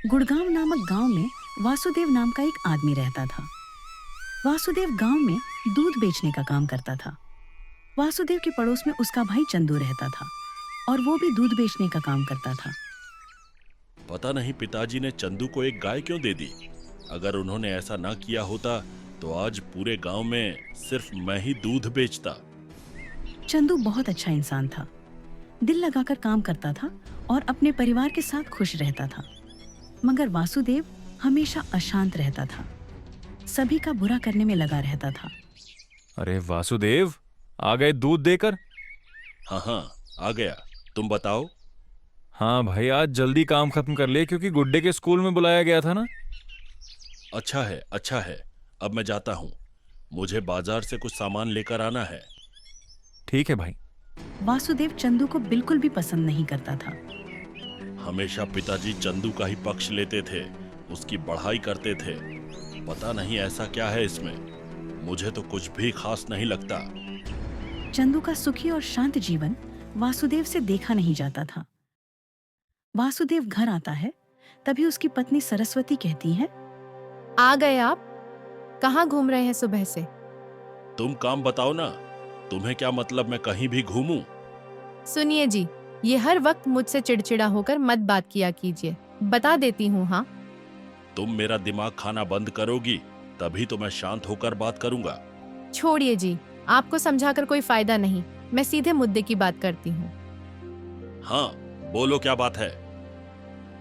गुड़गांव नामक गांव में वासुदेव नाम का एक आदमी रहता था। वासुदेव गांव में दूध बेचने का काम करता था। वासुदेव के पड़ोस में उसका भाई चंदू रहता था और वो भी दूध बेचने का काम करता था। पता नहीं पिताजी ने चंदू को एक गाय क्यों दे दी। अगर उन्होंने ऐसा ना किया होता तो आज पूरे गांव में सिर्फ मैं ही दूध बेचता। चंदू बहुत अच्छा इंसान था, दिल लगाकर काम करता था और अपने परिवार के साथ खुश रहता था। मगर वासुदेव हमेशा अशांत रहता था, सभी का बुरा करने में लगा रहता था। अरे वासुदेव, आ गए दूध देकर? हाँ, आ गया। तुम बताओ। हाँ भाई, आज जल्दी काम खत्म कर ले क्योंकि गुड्डे के स्कूल में बुलाया गया था ना। अच्छा है। अब मैं जाता हूँ, मुझे बाजार से कुछ सामान लेकर आना है। ठीक है भाई। वासुदेव चंदू को बिल्कुल भी पसंद नहीं करता था। हमेशा पिताजी चंदू का ही पक्ष लेते थे, उसकी बढ़ाई करते थे। पता नहीं ऐसा क्या है इसमें, मुझे तो कुछ भी खास नहीं लगता। चंदू का सुखी और शांत जीवन वासुदेव से देखा नहीं जाता था। वासुदेव घर आता है, तभी उसकी पत्नी सरस्वती कहती है, आ गए आप? कहाँ घूम रहे हैं सुबह से? तुम काम बताओ ना, तुम्हें क्या मतलब मैं कहीं भी घूमूं? सुनिए जी, ये हर वक्त मुझसे चिड़चिड़ा होकर मत बात किया कीजिए। बता देती हूँ। हाँ, तुम मेरा दिमाग खाना बंद करोगी तभी तो मैं शांत होकर बात करूंगा। छोड़िए जी, आपको समझाकर कोई फायदा नहीं। मैं सीधे मुद्दे की बात करती हूँ। हाँ, बोलो क्या बात है।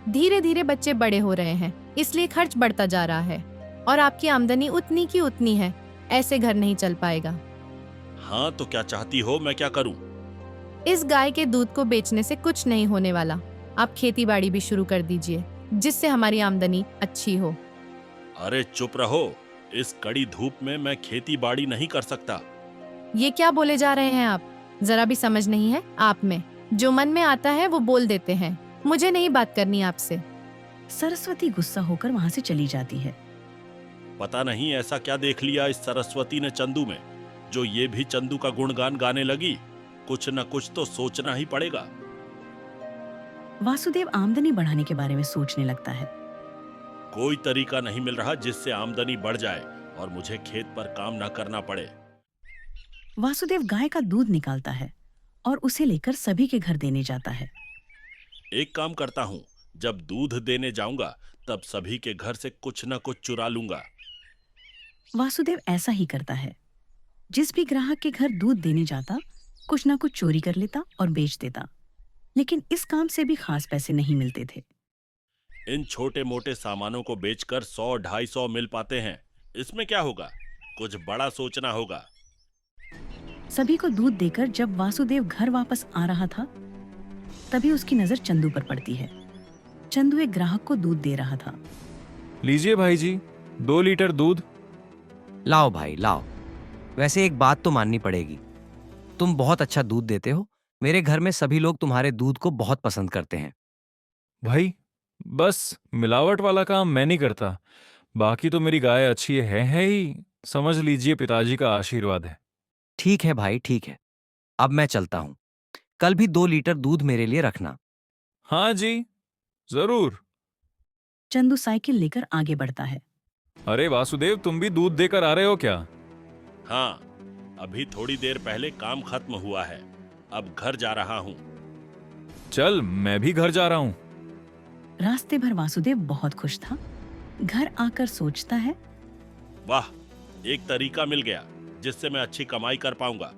धीरे धीरे बच्चे बड़े हो रहे हैं, इसलिए खर्च बढ़ता जा रहा है और आपकी आमदनी उतनी की उतनी है। ऐसे घर नहीं चल पाएगा। हाँ, तो क्या चाहती हो, मैं क्या करूं? इस गाय के दूध को बेचने से कुछ नहीं होने वाला। आप खेती बाड़ी भी शुरू कर दीजिए, जिससे हमारी आमदनी अच्छी हो। अरे चुप रहो, इस कड़ी धूप में मैं खेती बाड़ी नहीं कर सकता। ये क्या बोले जा रहे हैं आप? जरा भी समझ नहीं है आप में। जो मन में आता है वो बोल देते हैं। मुझे नहीं बात करनी आपसे। सरस्वती गुस्सा होकर वहां से चली जाती है। पता नहीं ऐसा क्या देख लिया इस सरस्वती ने चंदू में, जो ये भी चंदू का गुणगान गाने लगी। कुछ न कुछ तो सोचना ही पड़ेगा। वासुदेव आमदनी बढ़ाने के बारे में सोचने लगता है। कोई तरीका नहीं मिल रहा जिससे आमदनी बढ़ जाए और मुझे खेत पर काम ना करना पड़े। वासुदेव गाय का दूध निकालता है और उसे लेकर सभी के घर देने जाता है। एक काम करता हूँ, जब दूध देने जाऊंगा तब सभी के घर से कुछ न कुछ चुरा लूंगा। वासुदेव ऐसा ही करता है। जिस भी ग्राहक के घर दूध देने जाता, कुछ ना कुछ चोरी कर लेता और बेच देता। लेकिन इस काम से भी खास पैसे नहीं मिलते थे। इन छोटे मोटे सामानों को बेचकर 100-250 मिल पाते हैं। इसमें क्या होगा, कुछ बड़ा सोचना होगा। सभी को दूध देकर जब वासुदेव घर वापस आ रहा था, तभी उसकी नजर चंदू पर पड़ती है। चंदू एक ग्राहक को दूध दे रहा था। लीजिए भाई जी, 2 लीटर दूध। लाओ भाई लाओ। वैसे एक बात तो माननी पड़ेगी, तुम बहुत अच्छा दूध देते हो। मेरे घर में सभी लोग तुम्हारे दूध को बहुत पसंद करते हैं। भाई बस मिलावट वाला काम मैं नहीं करता, बाकी तो मेरी गाय अच्छी है ही। समझ लीजिए पिताजी का आशीर्वाद है। ठीक है भाई, ठीक है। अब मैं चलता हूँ। कल भी 2 लीटर दूध मेरे लिए रखना। हाँ जी, जरूर। चंदू साइकिल लेकर आगे बढ़ता है। अरे वासुदेव, तुम भी दूध देकर आ रहे हो क्या? हाँ, अभी थोड़ी देर पहले काम खत्म हुआ है, अब घर जा रहा हूँ। चल, मैं भी घर जा रहा हूँ। रास्ते भर वासुदेव बहुत खुश था। घर आकर सोचता है, वाह, एक तरीका मिल गया जिससे मैं अच्छी कमाई कर पाऊंगा।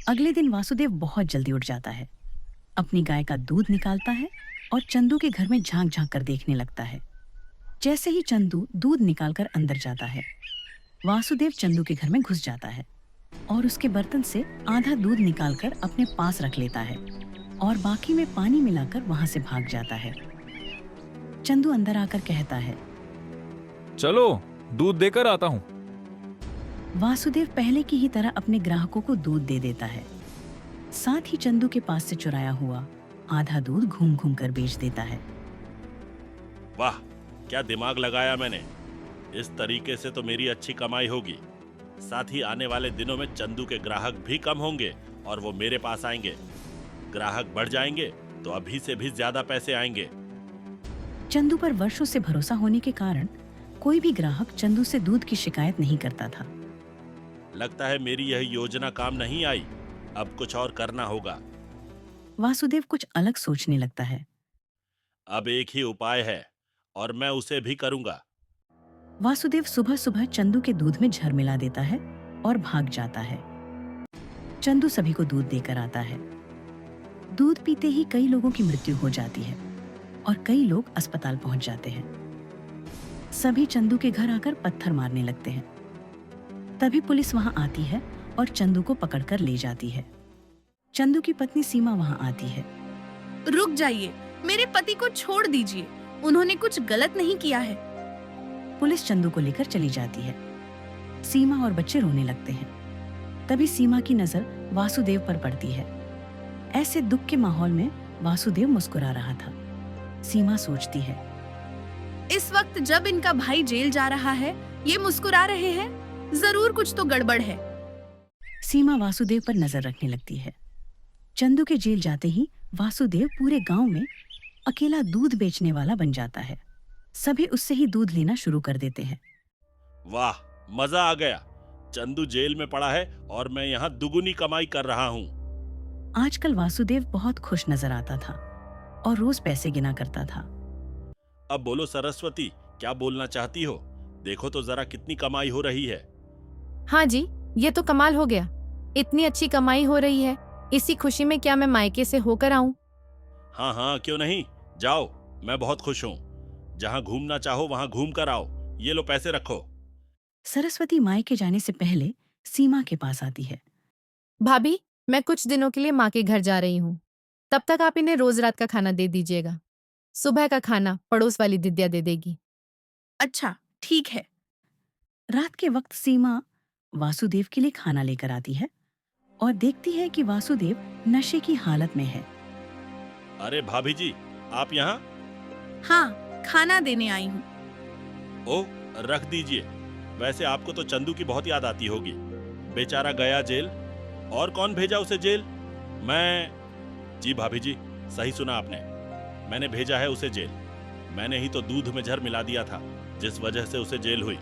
अगले दिन वासुदेव बहुत जल्दी उठ जाता है, अपनी गाय का दूध निकालता है और चंदू के घर में झांक झांक कर देखने लगता है। जैसे ही चंदू दूध निकालकर अंदर जाता है, वासुदेव चंदू के घर में घुस जाता है और उसके बर्तन से आधा दूध निकालकर अपने पास रख लेता है और बाकी में पानी मिलाकर वहां से भाग जाता है। चंदू अंदर आकर कहता है, चलो दूध देकर आता हूँ। वासुदेव पहले की ही तरह अपने ग्राहकों को दूध दे देता है। साथ ही चंदू के पास से चुराया हुआ आधा दूध घूम घूम कर बेच देता है। वाह, क्या दिमाग लगाया मैंने। इस तरीके से तो मेरी अच्छी कमाई होगी। साथ ही आने वाले दिनों में चंदू के ग्राहक भी कम होंगे और वो मेरे पास आएंगे। ग्राहक बढ़ जाएंगे तो अभी से भी ज्यादा पैसे आएंगे। चंदू पर वर्षों से भरोसा होने के कारण कोई भी ग्राहक चंदू से दूध की शिकायत नहीं करता था। लगता है मेरी यह योजना काम नहीं आई। अब कुछ और करना होगा। वासुदेव कुछ अलग सोचने लगता है। अब एक ही उपाय है और मैं उसे भी करूंगा। वासुदेव सुबह सुबह चंदू के दूध में झर मिला देता है और भाग जाता है। चंदू सभी को दूध देकर आता है। दूध पीते ही कई लोगों की मृत्यु हो जाती है और कई लोग अस्पताल पहुंच जाते हैं। सभी चंदू के घर आकर पत्थर मारने लगते हैं। तभी पुलिस वहां आती है और चंदू को पकड़कर ले जाती है। चंदू की पत्नी सीमा वहां आती है। रुक जाइए, मेरे पति को छोड़ दीजिए, उन्होंने कुछ गलत नहीं किया है। पुलिस चंदू को लेकर चली जाती है। सीमा और बच्चे रोने लगते हैं। तभी सीमा की नजर वासुदेव पर पड़ती है। ऐसे दुख के माहौल में वासुदेव मुस्कुरा रहा था। सीमा सोचती है, इस वक्त जब इनका भाई जेल जा रहा है, ये मुस्कुरा रहे हैं, जरूर कुछ तो गड़बड़ है। सीमा वासुदेव पर नजर रखने लगती है। चंदू के जेल जाते ही वासुदेव पूरे गांव में अकेला दूध बेचने वाला बन जाता है। सभी उससे ही दूध लेना शुरू कर देते हैं। वाह, मजा आ गया। चंदू जेल में पड़ा है और मैं यहाँ दुगुनी कमाई कर रहा हूँ। आजकल वासुदेव बहुत खुश नजर आता था और रोज पैसे गिना करता था। अब बोलो सरस्वती, क्या बोलना चाहती हो? देखो तो जरा कितनी कमाई हो रही है। हाँ जी, ये तो कमाल हो गया। इतनी अच्छी कमाई हो रही है, इसी खुशी में क्या मैं मायके से होकर आऊं? हाँ हाँ, क्यों नहीं, जाओ, मैं बहुत खुश हूँ। जहाँ घूमना चाहो वहाँ घूम कर आओ। ये लो पैसे रखो। सरस्वती मायके जाने से पहले सीमा के पास आती है। भाभी, मैं कुछ दिनों के लिए माँ के घर जा रही हूँ। तब तक आप इन्हें रोज रात का खाना दे दीजिएगा। सुबह का खाना पड़ोस वाली दिद्या दे देगी। अच्छा, ठीक है। रात के वक्त सीमा वासुदेव के लिए खाना लेकर आती है और देखती है कि वासुदेव नशे की हालत में है। अरे भाभी जी, आप यहाँ? हाँ, खाना देने आई हूँ। ओ, रख दीजिए। वैसे आपको तो चंदू की बहुत याद आती होगी। बेचारा गया जेल। और कौन भेजा उसे जेल? जी भाभी जी, सही सुना आपने। मैंने भेजा है उसे जेल। मैंने ही तो दूध में जहर मिला दिया था, जिस वजह से उसे जेल हुई।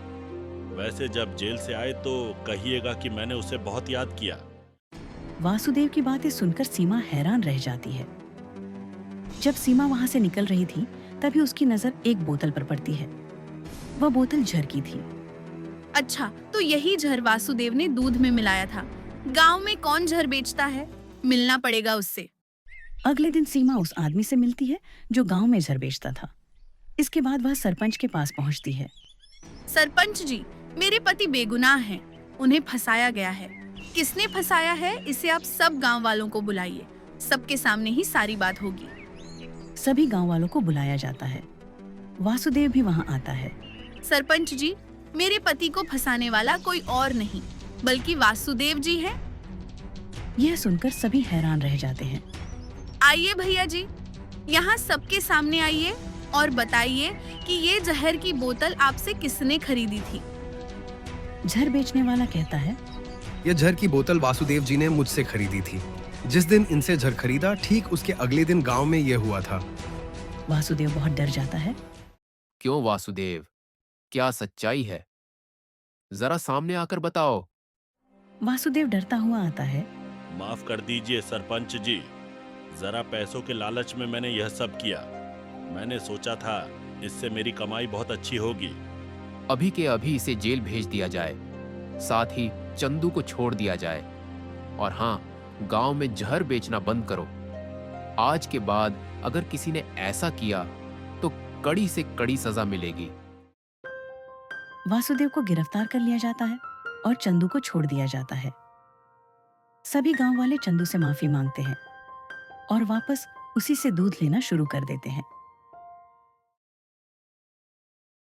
वैसे जब जेल से आए तो कहिएगा कि मैंने उसे बहुत याद किया। वासुदेव की बातें सुनकर सीमा हैरान रह जाती है। जब सीमा वहां से निकल रही थी तभी उसकी नजर एक बोतल पर पड़ती है। वह बोतल जहर की थी। अच्छा, तो यही जहर वासुदेव ने दूध में मिलाया था। गांव में कौन जहर बेचता है? मिलना पड़ेगा उससे। अगले दिन सीमा उस आदमी से मिलती है जो गांव में जहर बेचता था। इसके बाद वह सरपंच के पास पहुंचती है। सरपंच जी, मेरे पति बेगुनाह हैं। उन्हें फंसाया गया है। किसने फंसाया है, इसे आप सब गांव वालों को बुलाइए। सबके सामने ही सारी बात होगी। सभी गांव वालों को बुलाया जाता है। वासुदेव भी वहां आता है। सरपंच जी, मेरे पति को फंसाने वाला कोई और नहीं बल्कि वासुदेव जी हैं। यह सुनकर सभी हैरान रह जाते हैं। आइए भैया जी, यहाँ सबके सामने आइए और बताइए कि ये जहर की बोतल आपसे किसने खरीदी थी? जहर बेचने वाला कहता है, यह जहर की बोतल वासुदेव जी ने मुझसे खरीदी थी। जिस दिन इनसे जहर खरीदा, ठीक उसके अगले दिन गांव में यह हुआ था। वासुदेव बहुत डर जाता है। क्यों वासुदेव, क्या सच्चाई है? जरा सामने आकर बताओ। वासुदेव डरता हुआ आता है। माफ कर दीजिए सरपंच जी, जरा पैसों के लालच में मैंने यह सब किया। मैंने सोचा था इससे मेरी कमाई बहुत अच्छी होगी। अभी के अभी इसे जेल भेज दिया जाए, साथ ही चंदू को छोड़ दिया जाए। और हाँ, गांव में जहर बेचना बंद करो। आज के बाद अगर किसी ने ऐसा किया तो कड़ी से कड़ी सजा मिलेगी। वासुदेव को गिरफ्तार कर लिया जाता है और चंदू को छोड़ दिया जाता है। सभी गांव वाले चंदू से माफी मांगते हैं और वापस उसी से दूध लेना शुरू कर देते हैं।